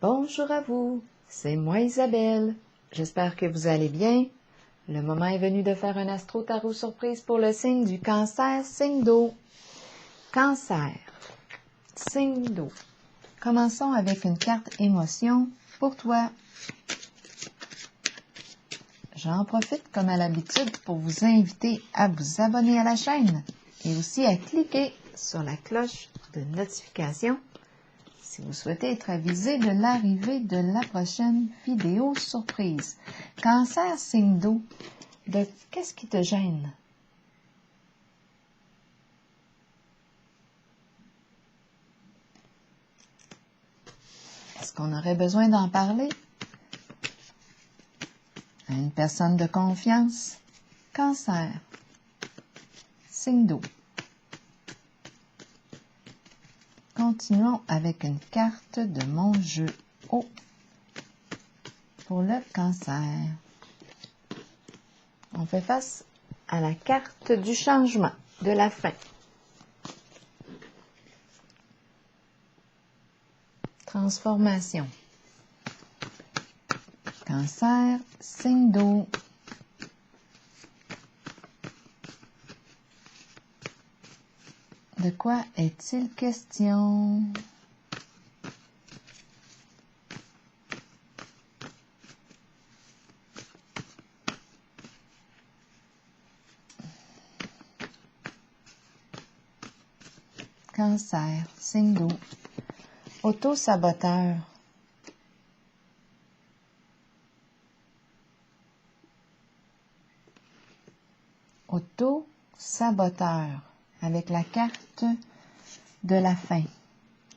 Bonjour à vous, c'est moi Isabelle. J'espère que vous allez bien. Le moment est venu de faire un astro-tarot surprise pour le signe du Cancer, signe d'eau. Cancer, signe d'eau. Commençons avec une carte émotion pour toi. J'en profite comme à l'habitude pour vous inviter à vous abonner à la chaîne et aussi à cliquer sur la cloche de notification si vous souhaitez être avisé de l'arrivée de la prochaine vidéo surprise. Cancer, signe d'eau, qu'est-ce qui te gêne? Est-ce qu'on aurait besoin d'en parler? À une personne de confiance? Cancer, signe d'eau. Continuons avec une carte de mon jeu eau pour le Cancer. On fait face à la carte du changement, de la fin. Transformation. Cancer, signe d'eau. De quoi est-il question? Cancer, signe d'eau. Auto-saboteur. Auto-saboteur. Avec la carte de la fin.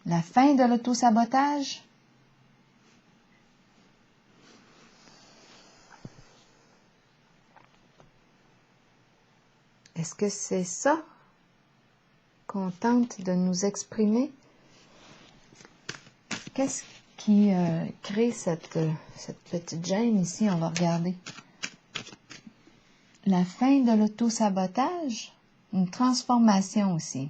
La fin de l'auto-sabotage? Est-ce que c'est ça qu'on tente de nous exprimer? Qu'est-ce qui crée cette petite gêne ici? On va regarder. La fin de l'auto-sabotage? Une transformation aussi.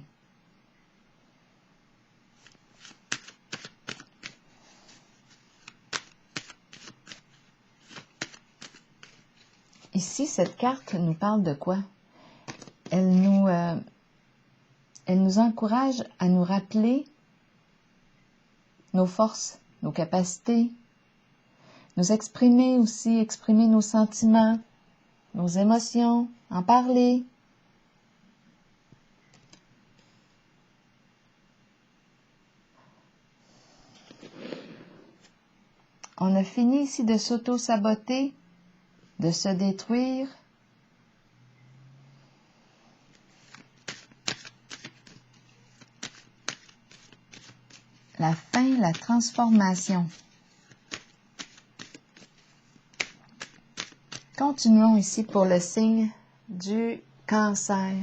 Ici, cette carte nous parle de quoi? Elle nous encourage à nous rappeler nos forces, nos capacités, nous exprimer aussi, exprimer nos sentiments, nos émotions, en parler. On a fini ici de s'auto-saboter, de se détruire. La fin, la transformation. Continuons ici pour le signe du Cancer.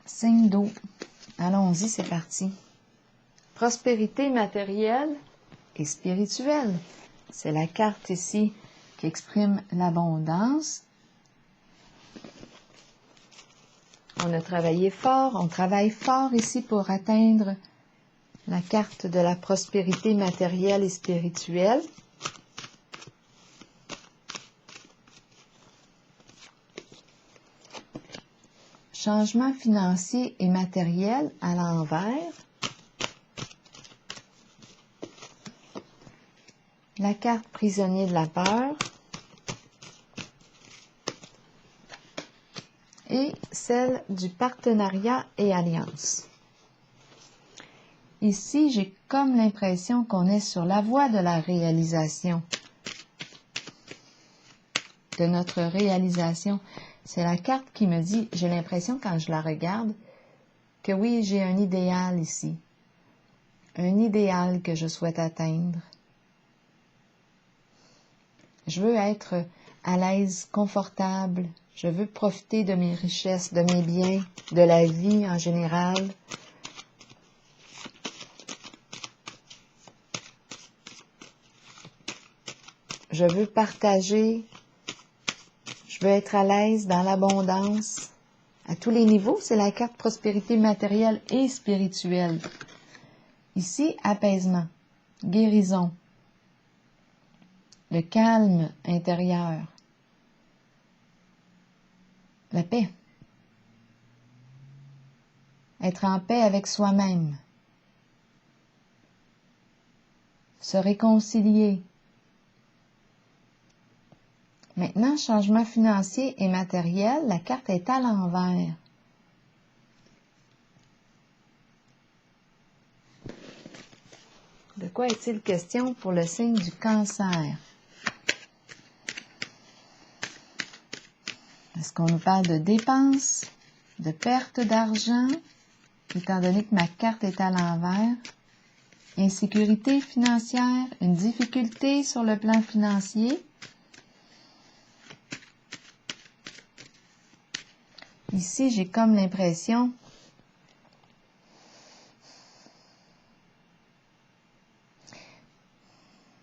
Signe d'eau. Allons-y, c'est parti. Prospérité matérielle et spirituelle. C'est la carte ici qui exprime l'abondance. On a travaillé fort, on travaille fort ici pour atteindre la carte de la prospérité matérielle et spirituelle. Changement financier et matériel à l'envers. La carte prisonnier de la peur. Et celle du partenariat et alliance. Ici, j'ai comme l'impression qu'on est sur la voie de la réalisation. De notre réalisation. C'est la carte qui me dit, j'ai l'impression quand je la regarde, que oui, j'ai un idéal ici. Un idéal que je souhaite atteindre. Je veux être à l'aise, confortable. Je veux profiter de mes richesses, de mes biens, de la vie en général. Je veux partager. Je veux être à l'aise dans l'abondance. À tous les niveaux, c'est la carte prospérité matérielle et spirituelle. Ici, apaisement, guérison, le calme intérieur, la paix. Être en paix avec soi-même. Se réconcilier. Maintenant, changement financier et matériel, la carte est à l'envers. De quoi est-il question pour le signe du Cancer? Est-ce qu'on nous parle de dépenses, de perte d'argent, étant donné que ma carte est à l'envers? Insécurité financière, une difficulté sur le plan financier? Ici, j'ai comme l'impression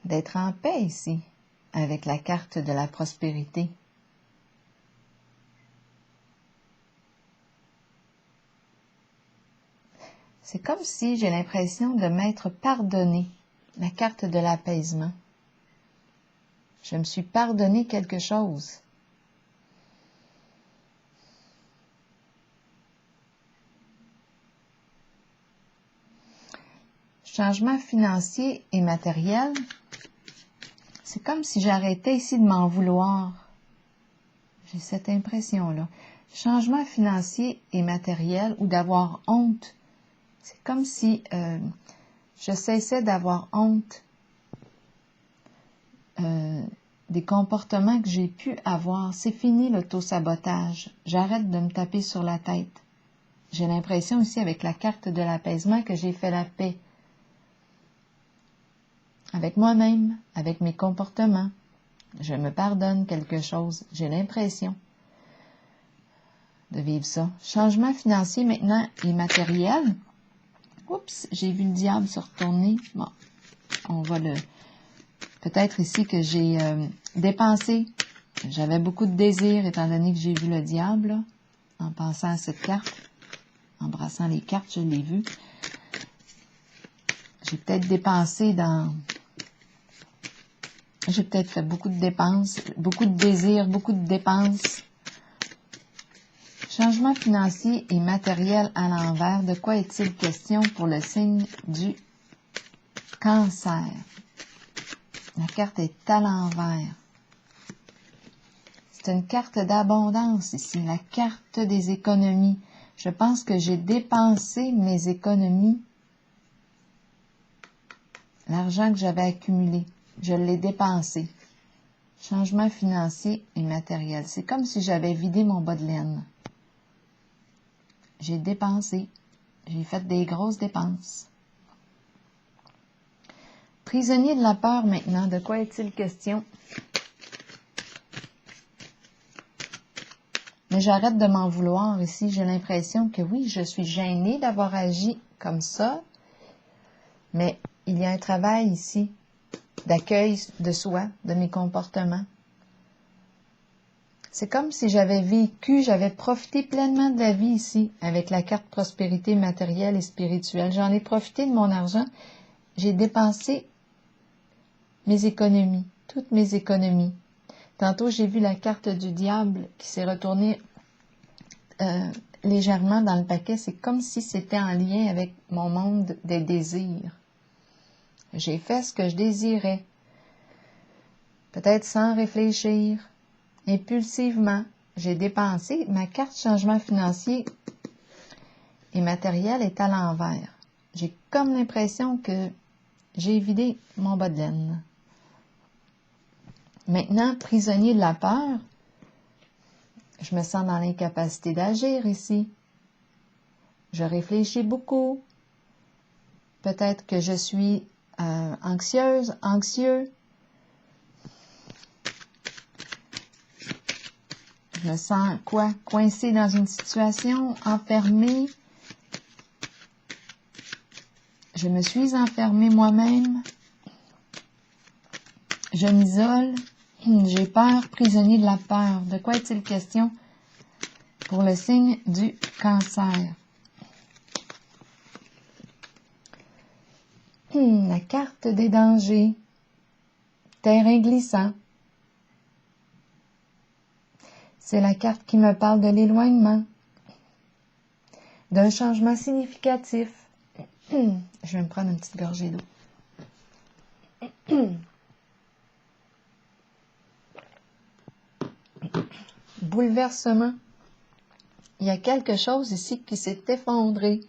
d'être en paix ici, avec la carte de la prospérité. C'est comme si j'ai l'impression de m'être pardonné, la carte de l'apaisement. Je me suis pardonné quelque chose. Changement financier et matériel, c'est comme si j'arrêtais ici de m'en vouloir. J'ai cette impression-là. Changement financier et matériel ou d'avoir honte. C'est comme si je cessais d'avoir honte des comportements que j'ai pu avoir. C'est fini l'auto-sabotage. J'arrête de me taper sur la tête. J'ai l'impression ici avec la carte de l'apaisement que j'ai fait la paix. Avec moi-même, avec mes comportements. Je me pardonne quelque chose. J'ai l'impression de vivre ça. Changement financier maintenant et matériel. Oups, j'ai vu le diable se retourner. Bon, on va le... Peut-être ici que j'ai dépensé. J'avais beaucoup de désirs étant donné que j'ai vu le diable, là, en pensant à cette carte. En brassant les cartes, je l'ai vu. J'ai peut-être dépensé dans... J'ai peut-être fait beaucoup de dépenses, beaucoup de désirs, beaucoup de dépenses. Changement financier et matériel à l'envers. De quoi est-il question pour le signe du Cancer? La carte est à l'envers. C'est une carte d'abondance ici, la carte des économies. Je pense que j'ai dépensé mes économies. L'argent que j'avais accumulé, je l'ai dépensé. Changement financier et matériel. C'est comme si j'avais vidé mon bas de laine. J'ai dépensé. J'ai fait des grosses dépenses. Prisonnier de la peur maintenant. De quoi est-il question? Mais j'arrête de m'en vouloir ici. J'ai l'impression que oui, je suis gênée d'avoir agi comme ça. Mais il y a un travail ici d'accueil de soi, de mes comportements. C'est comme si j'avais vécu, j'avais profité pleinement de la vie ici, avec la carte prospérité matérielle et spirituelle. J'en ai profité de mon argent. J'ai dépensé mes économies, toutes mes économies. Tantôt, j'ai vu la carte du diable qui s'est retournée légèrement dans le paquet. C'est comme si c'était en lien avec mon monde des désirs. J'ai fait ce que je désirais, peut-être sans réfléchir. Impulsivement, j'ai dépensé. Ma carte changement financier et matériel est à l'envers. J'ai comme l'impression que j'ai vidé mon bas de laine. Maintenant, prisonnier de la peur, je me sens dans l'incapacité d'agir ici. Je réfléchis beaucoup. Peut-être que je suis anxieuse, anxieux. Je me sens coincée dans une situation, enfermée. Je me suis enfermée moi-même. Je m'isole. J'ai peur, prisonnier de la peur. De quoi est-il question pour le signe du Cancer? La carte des dangers. Terrain glissant. C'est la carte qui me parle de l'éloignement, d'un changement significatif. Je vais me prendre une petite gorgée d'eau. Bouleversement. Il y a quelque chose ici qui s'est effondré.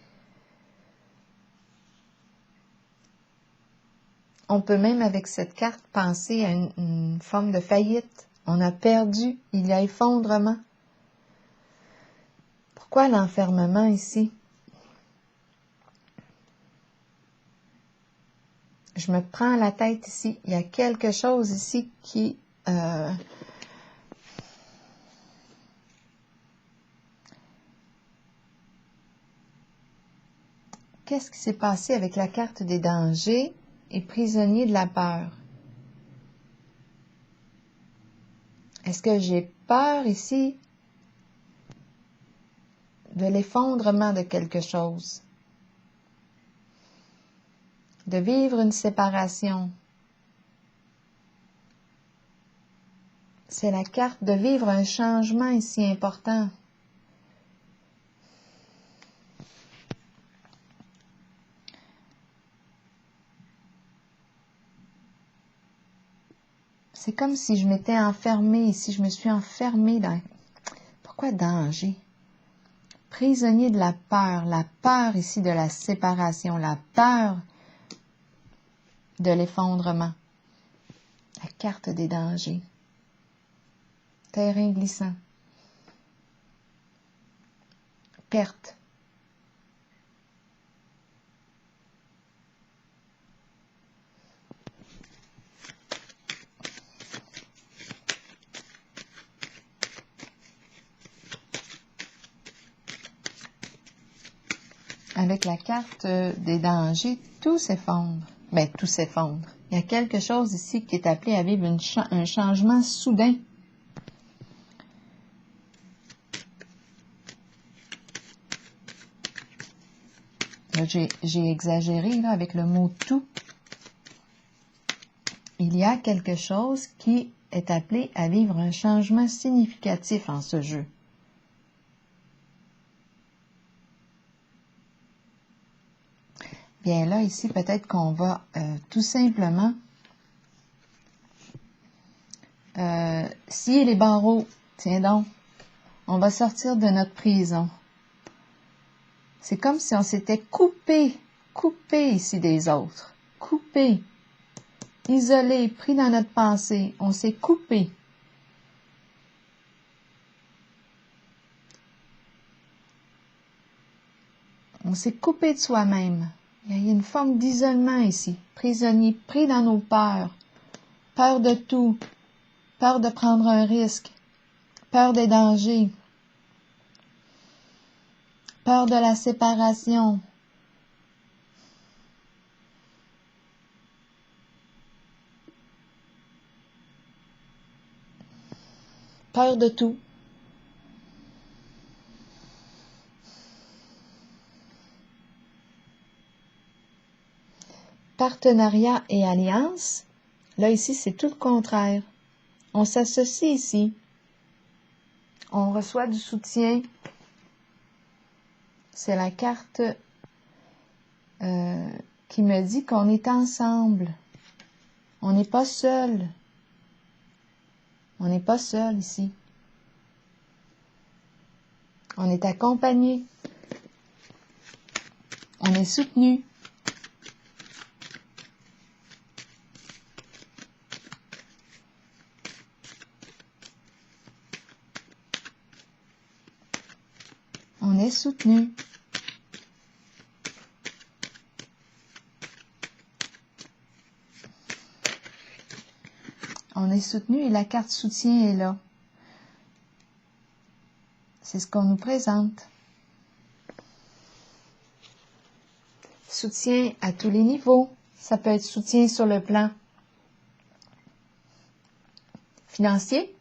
On peut même avec cette carte penser à une forme de faillite. On a perdu, il y a effondrement. Pourquoi l'enfermement ici? Je me prends la tête ici. Il y a quelque chose ici qui... Qu'est-ce qui s'est passé avec la carte des dangers et prisonnier de la peur? Est-ce que j'ai peur ici de l'effondrement de quelque chose? De vivre une séparation? C'est la carte de vivre un changement ici important. C'est comme si je m'étais enfermée ici, je me suis enfermée dans... Pourquoi danger? Prisonnier de la peur ici de la séparation, la peur de l'effondrement. La carte des dangers. Terrain glissant. Perte. Avec la carte des dangers, tout s'effondre. Ben, tout s'effondre. Il y a quelque chose ici qui est appelé à vivre un changement soudain. J'ai exagéré là, avec le mot « tout ». Il y a quelque chose qui est appelé à vivre un changement significatif en ce jeu. Bien là, ici, peut-être qu'on va tout simplement scier les barreaux. Tiens donc, on va sortir de notre prison. C'est comme si on s'était coupé ici des autres. Coupé, isolé, pris dans notre pensée. On s'est coupé. On s'est coupé de soi-même. Il y a une forme d'isolement ici. Prisonnier, pris dans nos peurs. Peur de tout. Peur de prendre un risque. Peur des dangers. Peur de la séparation. Peur de tout. Partenariat et alliance. Là, ici, c'est tout le contraire. On s'associe ici. On reçoit du soutien. C'est la carte qui me dit qu'on est ensemble. On n'est pas seul. On n'est pas seul ici. On est accompagné. On est soutenu. On est soutenu. On est soutenu et la carte soutien est là. C'est ce qu'on nous présente. Soutien à tous les niveaux. Ça peut être soutien sur le plan financier,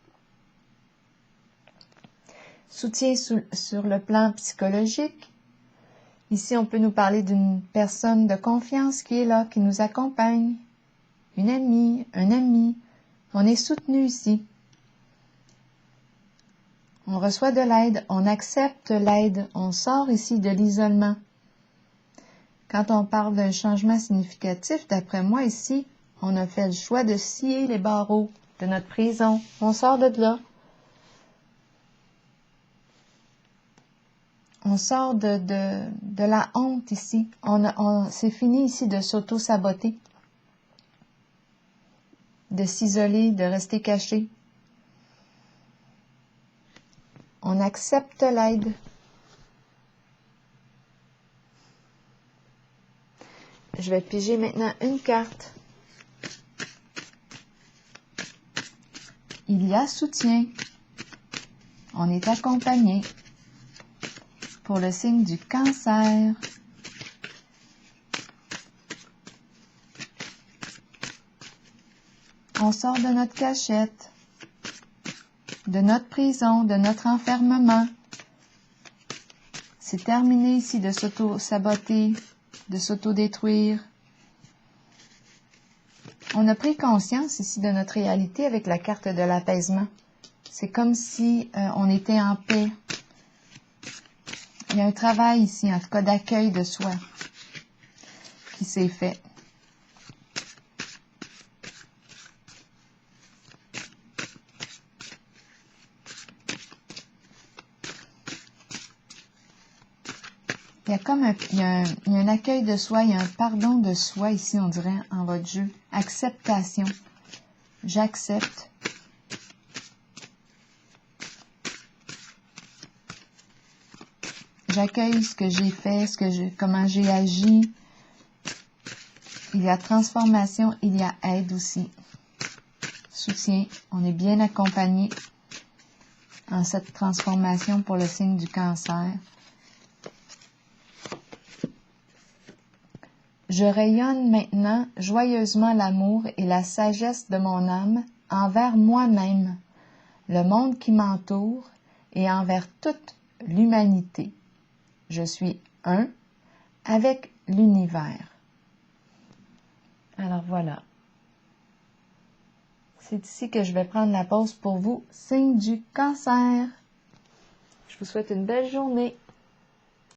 soutien sur le plan psychologique. Ici, on peut nous parler d'une personne de confiance qui est là, qui nous accompagne, une amie, un ami. On est soutenu ici. On reçoit de l'aide, on accepte l'aide, on sort ici de l'isolement. Quand on parle d'un changement significatif, d'après moi ici, on a fait le choix de scier les barreaux de notre prison. On sort de là. On sort de la honte ici. C'est fini ici de s'auto-saboter, de s'isoler, de rester caché. On accepte l'aide. Je vais piger maintenant une carte. Il y a soutien. On est accompagné. Pour le signe du Cancer. On sort de notre cachette, de notre prison, de notre enfermement. C'est terminé ici de s'auto-saboter, de s'auto-détruire. On a pris conscience ici de notre réalité avec la carte de l'apaisement. C'est comme si on était en paix. Il y a un travail ici, en tout cas d'accueil de soi, qui s'est fait. Il y a comme il y a un accueil de soi, il y a un pardon de soi ici, on dirait, en votre jeu. Acceptation. J'accepte. J'accueille ce que j'ai fait, comment j'ai agi. Il y a transformation, il y a aide aussi. Soutien. On est bien accompagné en cette transformation pour le signe du Cancer. Je rayonne maintenant joyeusement l'amour et la sagesse de mon âme envers moi-même, le monde qui m'entoure et envers toute l'humanité. Je suis un avec l'univers. Alors voilà. C'est ici que je vais prendre la pause pour vous, signe du Cancer. Je vous souhaite une belle journée.